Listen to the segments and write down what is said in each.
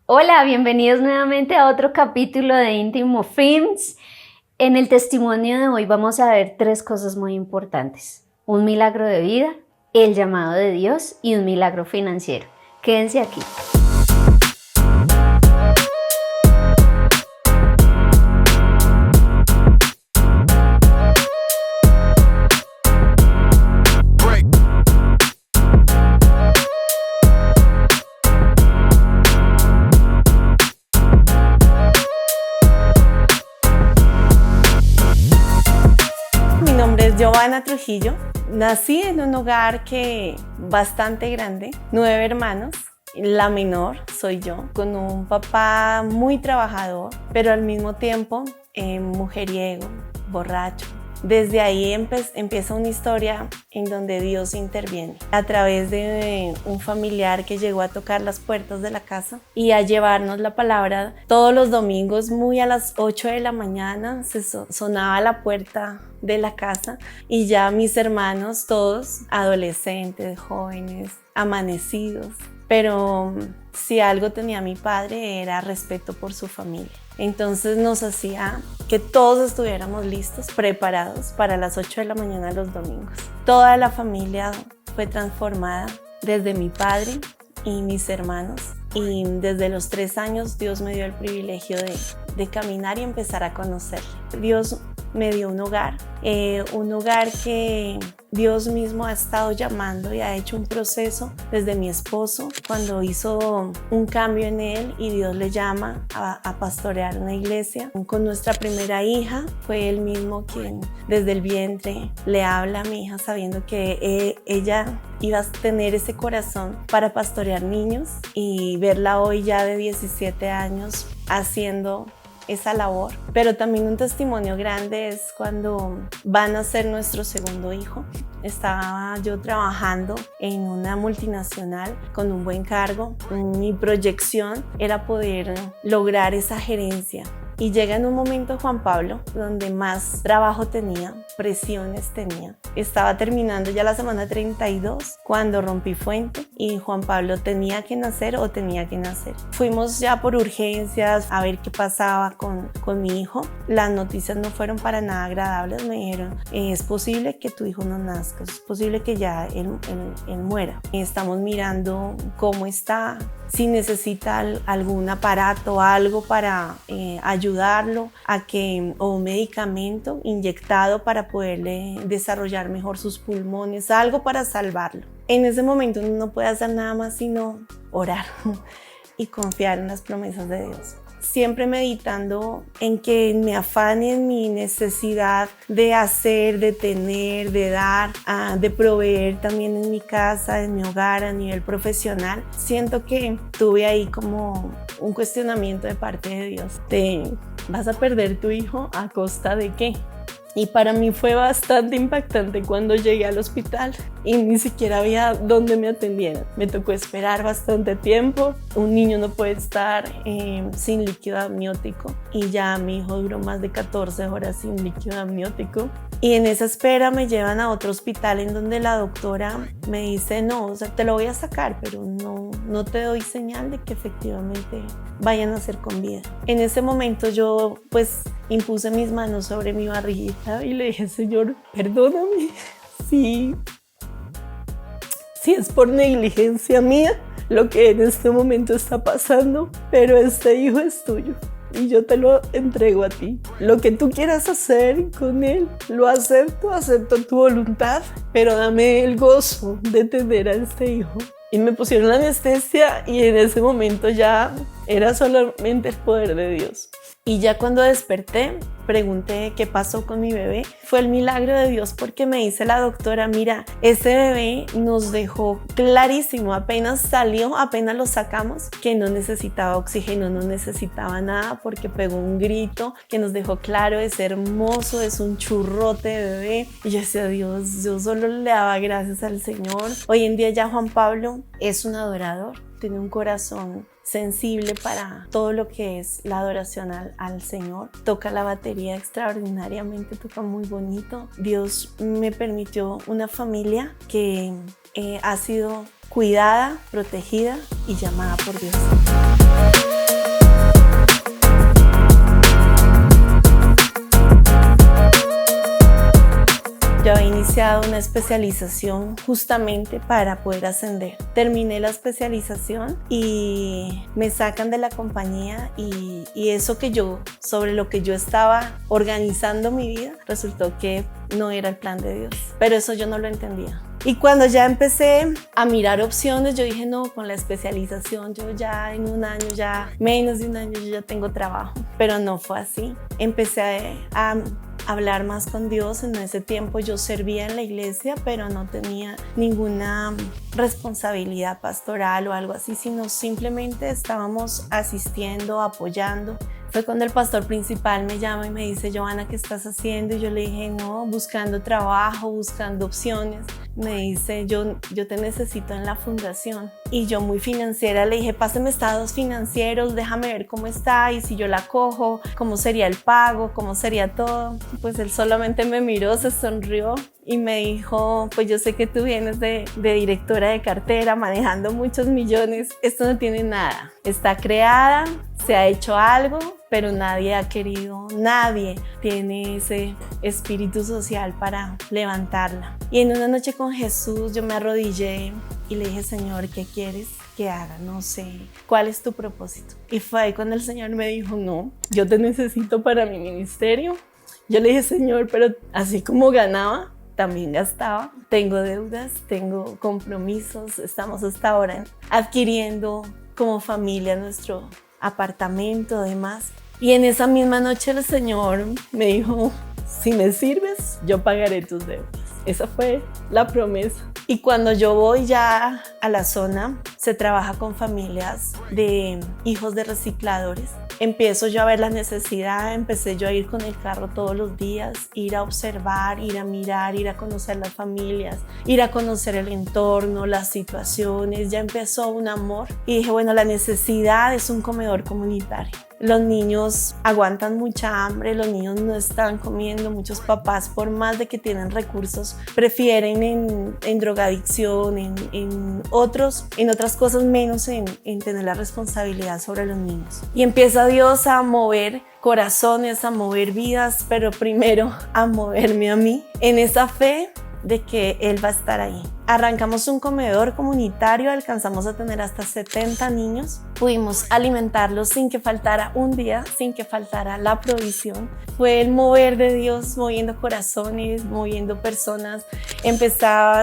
Hola, bienvenidos nuevamente a otro capítulo de Íntimo Films. En el testimonio de hoy vamos a ver tres cosas muy importantes: un milagro de vida, el llamado de Dios y un milagro financiero. Quédense aquí. Mi nombre es Giovanna Trujillo. Nací en un hogar bastante grande, 9 hermanos. La menor soy yo, con un papá muy trabajador, pero al mismo tiempo mujeriego, borracho. Desde ahí empieza una historia en donde Dios interviene a través de un familiar que llegó a tocar las puertas de la casa y a llevarnos la palabra. Todos los domingos, muy a las 8 de la mañana, sonaba la puerta de la casa y ya mis hermanos, todos adolescentes, jóvenes, amanecidos. Pero si algo tenía mi padre era respeto por su familia. Entonces nos hacía que todos estuviéramos listos, preparados para las 8 de la mañana los domingos. Toda la familia fue transformada, desde mi padre y mis hermanos. Y desde los 3 años Dios me dio el privilegio de caminar y empezar a conocerle. Dios me dio un hogar que Dios mismo ha estado llamando y ha hecho un proceso desde mi esposo, cuando hizo un cambio en él y Dios le llama a pastorear una iglesia. Con nuestra primera hija fue él mismo quien desde el vientre le habla a mi hija, sabiendo que ella iba a tener ese corazón para pastorear niños, y verla hoy ya de 17 años haciendo esa labor. Pero también un testimonio grande es cuando van a ser nuestro segundo hijo. Estaba yo trabajando en una multinacional con un buen cargo. Mi proyección era poder lograr esa gerencia. Y llega en un momento Juan Pablo donde más trabajo tenía, presiones tenía. Estaba terminando ya la semana 32 cuando rompí fuente y Juan Pablo tenía que nacer. Fuimos ya por urgencias a ver qué pasaba con mi hijo. Las noticias no fueron para nada agradables. Me dijeron, es posible que tu hijo no nazca, es posible que ya él muera. Estamos mirando cómo está, si necesita algún aparato, algo para ayudarlo o un medicamento inyectado para poderle desarrollar mejor sus pulmones, algo para salvarlo. En ese momento uno no puede hacer nada más sino orar y confiar en las promesas de Dios. Siempre meditando en que en mi afán y en mi necesidad de hacer, de tener, de dar, de proveer también en mi casa, en mi hogar, a nivel profesional, siento que tuve ahí como un cuestionamiento de parte de Dios. ¿Vas a perder tu hijo a costa de qué? Y para mí fue bastante impactante cuando llegué al hospital y ni siquiera había donde me atendieran. Me tocó esperar bastante tiempo. Un niño no puede estar sin líquido amniótico, y ya mi hijo duró más de 14 horas sin líquido amniótico. Y en esa espera me llevan a otro hospital en donde la doctora me dice, no, o sea, te lo voy a sacar, pero no te doy señal de que efectivamente vayan a ser con vida. En ese momento yo impuse mis manos sobre mi barriguita y le dije, Señor, perdóname si es por negligencia mía lo que en este momento está pasando, pero este hijo es tuyo y yo te lo entrego a ti. Lo que tú quieras hacer con él, lo acepto tu voluntad, pero dame el gozo de tener a este hijo. Y me pusieron anestesia y en ese momento ya era solamente el poder de Dios. Y ya cuando desperté, pregunté qué pasó con mi bebé. Fue el milagro de Dios, porque me dice la doctora, mira, ese bebé nos dejó clarísimo, apenas salió, apenas lo sacamos, que no necesitaba oxígeno, no necesitaba nada, porque pegó un grito que nos dejó claro, es hermoso, es un churrote de bebé. Y yo decía, Dios, yo solo le daba gracias al Señor. Hoy en día ya Juan Pablo es un adorador, tiene un corazón sensible para todo lo que es la adoración al Señor. Toca la batería extraordinariamente, toca muy bonito. Dios me permitió una familia que ha sido cuidada, protegida y llamada por Dios. iniciado una especialización justamente para poder ascender. Terminé la especialización y me sacan de la compañía y eso sobre lo que yo estaba organizando mi vida, resultó que no era el plan de Dios. Pero eso yo no lo entendía. Y cuando ya empecé a mirar opciones, yo dije, no, con la especialización yo ya en un año, ya menos de un año, yo ya tengo trabajo. Pero no fue así. Empecé a hablar más con Dios. En ese tiempo yo servía en la iglesia, pero no tenía ninguna responsabilidad pastoral o algo así, sino simplemente estábamos asistiendo, apoyando. Fue cuando el pastor principal me llama y me dice, Giovanna, ¿qué estás haciendo? Y yo le dije, no, buscando trabajo, buscando opciones. Me dice, yo te necesito en la fundación. Y yo muy financiera le dije, pásame estados financieros, déjame ver cómo está y si yo la cojo, cómo sería el pago, cómo sería todo. Pues él solamente me miró, se sonrió y me dijo, pues yo sé que tú vienes de directora de cartera, manejando muchos millones. Esto no tiene nada. Está creada, se ha hecho algo, pero nadie ha querido, nadie tiene ese espíritu social para levantarla. Y en una noche con Jesús yo me arrodillé y le dije, Señor, ¿qué quieres que haga? No sé, ¿cuál es tu propósito? Y fue ahí cuando el Señor me dijo, no, yo te necesito para mi ministerio. Yo le dije, Señor, pero así como ganaba, también gastaba. Tengo deudas, tengo compromisos, estamos hasta ahora adquiriendo como familia nuestro apartamento, además. Y en esa misma noche el Señor me dijo, si me sirves, yo pagaré tus deudas. Esa fue la promesa. Y cuando yo voy ya a la zona, se trabaja con familias de hijos de recicladores. Empiezo yo a ver la necesidad, empecé yo a ir con el carro todos los días, ir a observar, ir a mirar, ir a conocer las familias, ir a conocer el entorno, las situaciones. Ya empezó un amor y dije, bueno, la necesidad es un comedor comunitario. Los niños aguantan mucha hambre, los niños no están comiendo, muchos papás, por más de que tienen recursos, prefieren en drogadicción, en otras cosas menos en tener la responsabilidad sobre los niños. Y empieza Dios a mover corazones, a mover vidas, pero primero a moverme a mí en esa fe de que Él va a estar ahí. Arrancamos un comedor comunitario, alcanzamos a tener hasta 70 niños. Pudimos alimentarlos sin que faltara un día, sin que faltara la provisión. Fue el mover de Dios, moviendo corazones, moviendo personas.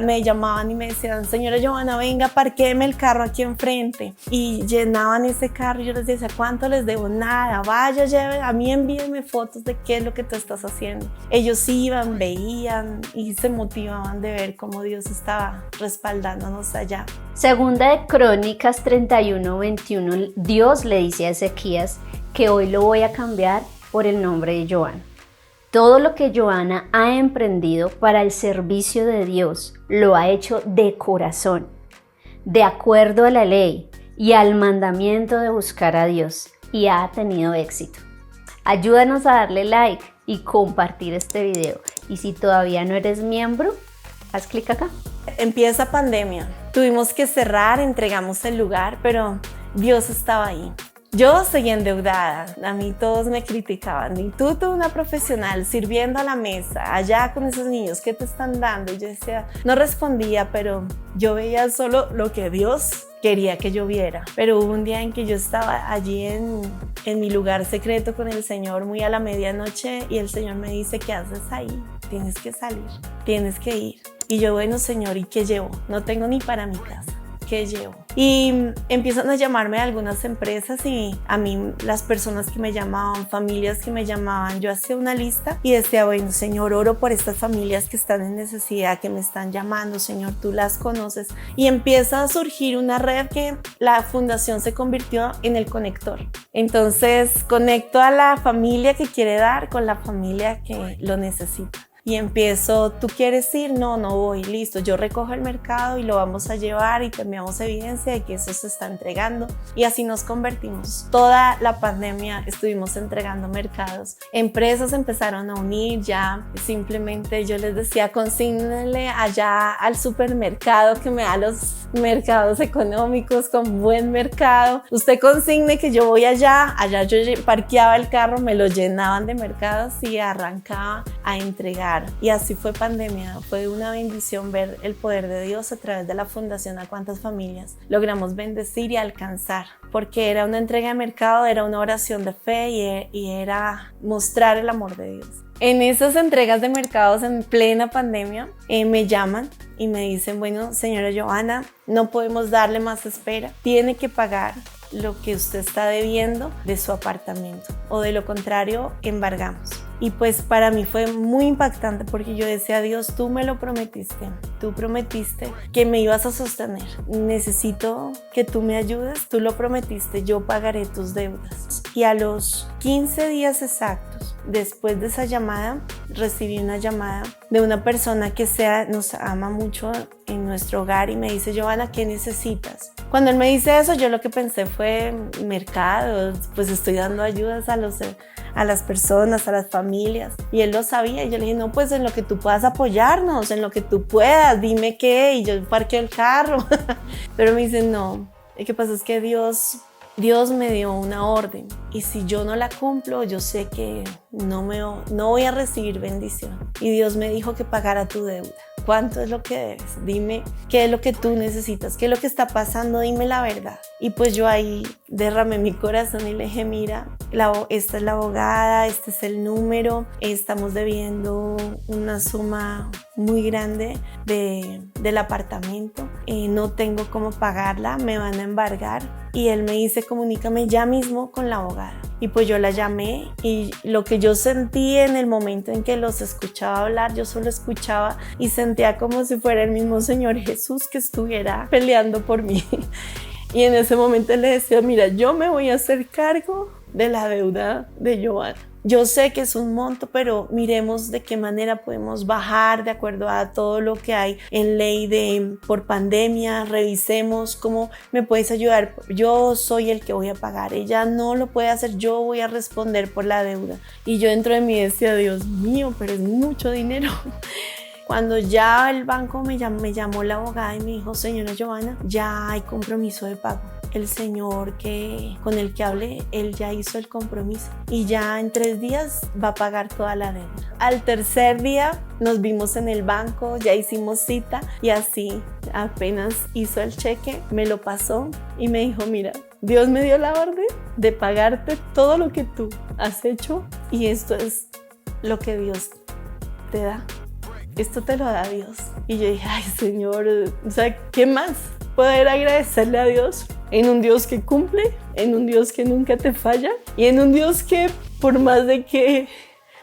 Me llamaban y me decían, señora Giovanna, venga, parquéeme el carro aquí enfrente. Y llenaban ese carro y yo les decía, ¿cuánto les debo? Nada, vaya, lleve, a mí envíenme fotos de qué es lo que tú estás haciendo. Ellos iban, veían y se motivaban de ver cómo Dios estaba respaldándonos allá. Segunda de Crónicas 31:21, Dios le dice a Ezequías que hoy lo voy a cambiar por el nombre de Giovanna. Todo lo que Giovanna ha emprendido para el servicio de Dios lo ha hecho de corazón, de acuerdo a la ley y al mandamiento de buscar a Dios, y ha tenido éxito. Ayúdanos a darle like y compartir este video. Y si todavía no eres miembro, haz clic acá. Empieza pandemia, tuvimos que cerrar, entregamos el lugar, pero Dios estaba ahí. Yo seguía endeudada, a mí todos me criticaban, y tú una profesional sirviendo a la mesa, allá con esos niños, ¿qué te están dando? Y yo decía, no respondía, pero yo veía solo lo que Dios quería que yo viera. Pero hubo un día en que yo estaba allí en mi lugar secreto con el Señor, muy a la medianoche, y el Señor me dice, ¿qué haces ahí? Tienes que salir, tienes que ir. Y yo, bueno, Señor, ¿y qué llevo? No tengo ni para mi casa. ¿Qué llevo? Y empiezan a llamarme algunas empresas y a mí las personas que me llamaban, familias que me llamaban, yo hacía una lista y decía, bueno, Señor, oro por estas familias que están en necesidad, que me están llamando, Señor, tú las conoces. Y empieza a surgir una red que la fundación se convirtió en el conector. Entonces conecto a la familia que quiere dar con la familia que lo necesita. Y empiezo, ¿tú quieres ir? No voy, listo, yo recojo el mercado y lo vamos a llevar y te enviamos evidencia de que eso se está entregando. Y así nos convertimos. Toda la pandemia estuvimos entregando mercados. Empresas empezaron a unir ya, simplemente yo les decía, consígnenle allá al supermercado que me da los mercados económicos con buen mercado. Usted consigne que yo voy allá yo parqueaba el carro, me lo llenaban de mercados y arrancaba a entregar trabajar. Y así fue pandemia. Fue una bendición ver el poder de Dios a través de la fundación, a cuántas familias logramos bendecir y alcanzar, porque era una entrega de mercado, era una oración de fe y era mostrar el amor de Dios. En esas entregas de mercados en plena pandemia me llaman y me dicen, bueno, señora Giovanna, no podemos darle más espera, tiene que pagar lo que usted está debiendo de su apartamento, o de lo contrario embargamos. Y pues para mí fue muy impactante, porque yo decía, Dios, tú me lo prometiste, tú prometiste que me ibas a sostener, necesito que tú me ayudes, tú lo prometiste, yo pagaré tus deudas. Y a los 15 días exactos después de esa llamada, recibí una llamada de una persona que nos ama mucho en nuestro hogar y me dice, Giovanna, ¿qué necesitas? Cuando él me dice eso, yo lo que pensé fue mercado, pues estoy dando ayudas a las personas, a las familias, y él lo sabía. Y yo le dije, no, pues en lo que tú puedas apoyarnos, en lo que tú puedas, dime qué, y yo parqueo el carro. Pero me dice, no, lo que pasa es que Dios me dio una orden, y si yo no la cumplo, yo sé que no voy a recibir bendición. Y Dios me dijo que pagara tu deuda. ¿Cuánto es lo que debes? Dime qué es lo que tú necesitas, qué es lo que está pasando, dime la verdad. Y pues yo ahí derramé mi corazón y le dije, mira, esta es la abogada, este es el número, estamos debiendo una suma muy grande del apartamento, no tengo cómo pagarla, me van a embargar. Y él me dice, comunícame ya mismo con la abogada. Y pues yo la llamé, y lo que yo sentí en el momento en que los escuchaba hablar, yo solo escuchaba y sentía como si fuera el mismo Señor Jesús que estuviera peleando por mí. Y en ese momento le decía, mira, yo me voy a hacer cargo de la deuda de Giovanna. Yo sé que es un monto, pero miremos de qué manera podemos bajar de acuerdo a todo lo que hay en ley por pandemia. Revisemos cómo me puedes ayudar. Yo soy el que voy a pagar. Ella no lo puede hacer. Yo voy a responder por la deuda. Y yo dentro de mí decía, Dios mío, pero es mucho dinero. Cuando ya el banco me llamó la abogada y me dijo, señora Giovanna, ya hay compromiso de pago. El señor con el que hablé, él ya hizo el compromiso y ya en 3 días va a pagar toda la deuda. Al tercer día nos vimos en el banco, ya hicimos cita, y así apenas hizo el cheque, me lo pasó y me dijo, mira, Dios me dio la orden de pagarte todo lo que tú has hecho, y esto es lo que Dios te da. Esto te lo da Dios. Y yo dije, ay, Señor, o sea, ¿qué más? Poder agradecerle a Dios, en un Dios que cumple, en un Dios que nunca te falla, y en un Dios que, por más de que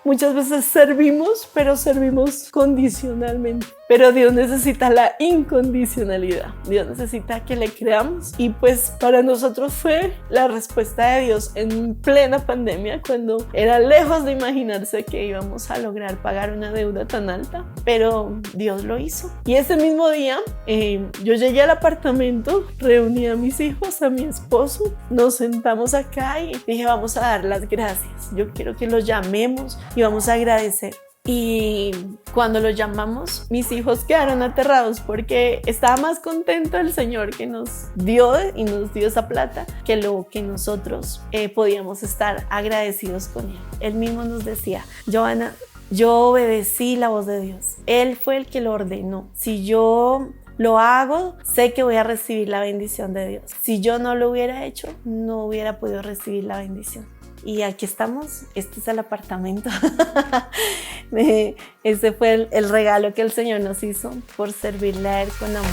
muchas veces servimos, pero servimos condicionalmente. Pero Dios necesita la incondicionalidad. Dios necesita que le creamos. Y pues para nosotros fue la respuesta de Dios en plena pandemia, cuando era lejos de imaginarse que íbamos a lograr pagar una deuda tan alta. Pero Dios lo hizo. Y ese mismo día yo llegué al apartamento, reuní a mis hijos, a mi esposo, nos sentamos acá y dije, vamos a dar las gracias. Yo quiero que los llamemos y vamos a agradecer. Y cuando lo llamamos, mis hijos quedaron aterrados, porque estaba más contento el Señor que nos dio y nos dio esa plata que lo que nosotros podíamos estar agradecidos con Él. Él mismo nos decía, Giovanna, yo obedecí la voz de Dios. Él fue el que lo ordenó. Si yo lo hago, sé que voy a recibir la bendición de Dios. Si yo no lo hubiera hecho, no hubiera podido recibir la bendición. Y aquí estamos, este es el apartamento. Ese fue el regalo que el Señor nos hizo por servirle a Él con amor.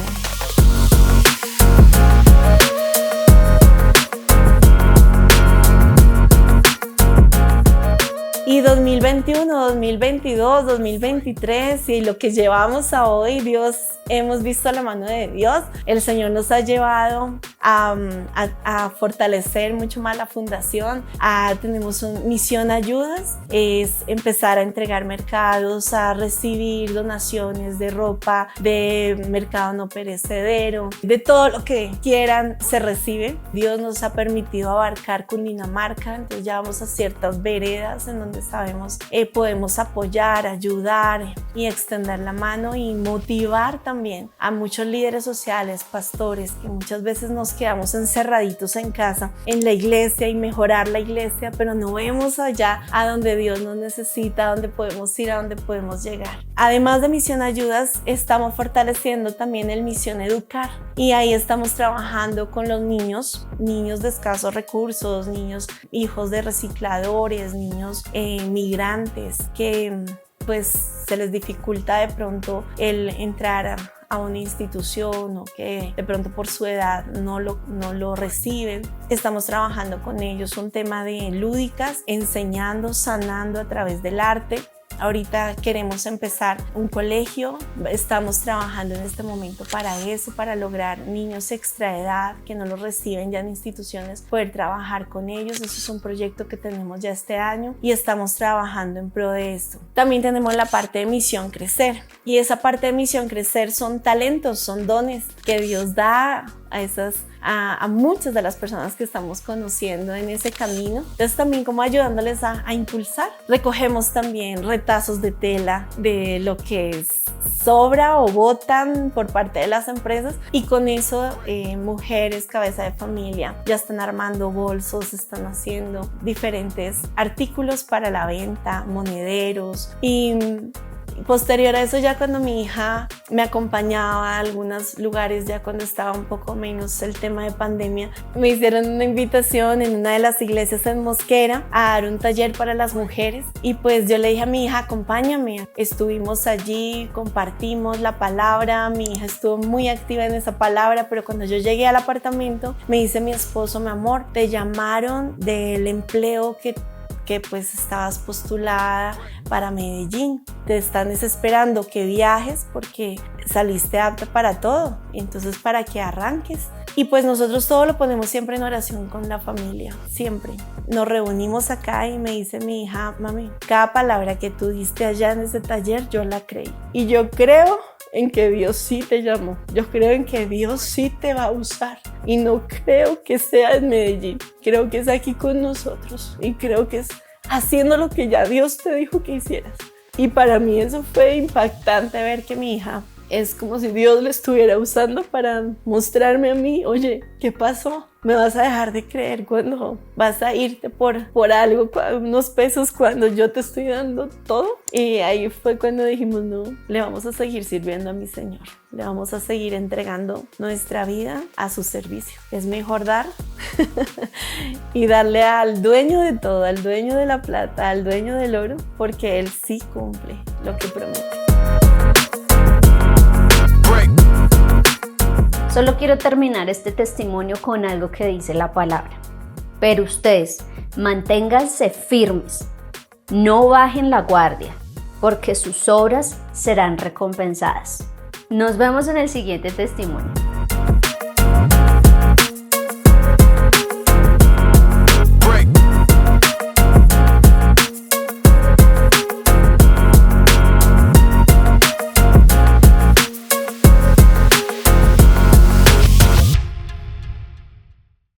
Y 2021, 2022, 2023 y lo que llevamos a hoy, hemos visto la mano de Dios. El Señor nos ha llevado a fortalecer mucho más la fundación. Tenemos misión ayudas, es empezar a entregar mercados, a recibir donaciones de ropa, de mercado no perecedero, de todo lo que quieran se recibe. Dios nos ha permitido abarcar Cundinamarca, entonces ya vamos a ciertas veredas en donde entonces sabemos, podemos apoyar, ayudar y extender la mano y motivar también a muchos líderes sociales, pastores, que muchas veces nos quedamos encerraditos en casa, en la iglesia y mejorar la iglesia, pero no vemos allá a donde Dios nos necesita, a donde podemos ir, a donde podemos llegar. Además de Misión Ayudas, estamos fortaleciendo también el Misión Educar y ahí estamos trabajando con los niños de escasos recursos, niños hijos de recicladores, niños migrantes que pues se les dificulta de pronto el entrar a una institución o que de pronto por su edad no lo reciben. Estamos trabajando con ellos un tema de lúdicas, enseñando, sanando a través del arte. Ahorita queremos empezar un colegio, estamos trabajando en este momento para eso, para lograr niños extra edad que no los reciben ya en instituciones, poder trabajar con ellos. Eso es un proyecto que tenemos ya este año y estamos trabajando en pro de esto. También tenemos la parte de Misión Crecer y esa parte de Misión Crecer son talentos, son dones que Dios da a muchas de las personas que estamos conociendo en ese camino. Entonces también como ayudándoles a impulsar. Recogemos también retazos de tela de lo que sobra o botan por parte de las empresas y con eso mujeres, cabeza de familia ya están armando bolsos, están haciendo diferentes artículos para la venta, monederos y posterior a eso, ya cuando mi hija me acompañaba a algunos lugares, ya cuando estaba un poco menos el tema de pandemia, me hicieron una invitación en una de las iglesias en Mosquera a dar un taller para las mujeres y pues yo le dije a mi hija, acompáñame. Estuvimos allí, compartimos la palabra, mi hija estuvo muy activa en esa palabra, pero cuando yo llegué al apartamento me dice mi esposo, mi amor, te llamaron del empleo que pues estabas postulada para Medellín, te están esperando que viajes porque saliste apta para todo, entonces para que arranques. Y pues nosotros todo lo ponemos siempre en oración con la familia, siempre. Nos reunimos acá y me dice mi hija, mami, cada palabra que tú diste allá en ese taller yo la creí y yo creo en que Dios sí te llamó, yo creo en que Dios sí te va a usar y no creo que sea en Medellín, creo que es aquí con nosotros y creo que es haciendo lo que ya Dios te dijo que hicieras. Y para mí eso fue impactante ver que mi hija es como si Dios le estuviera usando para mostrarme a mí, oye, ¿qué pasó? ¿Me vas a dejar de creer cuando vas a irte por algo, unos pesos, cuando yo te estoy dando todo? Y ahí fue cuando dijimos, no, le vamos a seguir sirviendo a mi Señor. Le vamos a seguir entregando nuestra vida a su servicio. Es mejor dar y darle al dueño de todo, al dueño de la plata, al dueño del oro, porque Él sí cumple lo que promete. Solo quiero terminar este testimonio con algo que dice la palabra. Pero ustedes, manténganse firmes, no bajen la guardia, porque sus obras serán recompensadas. Nos vemos en el siguiente testimonio.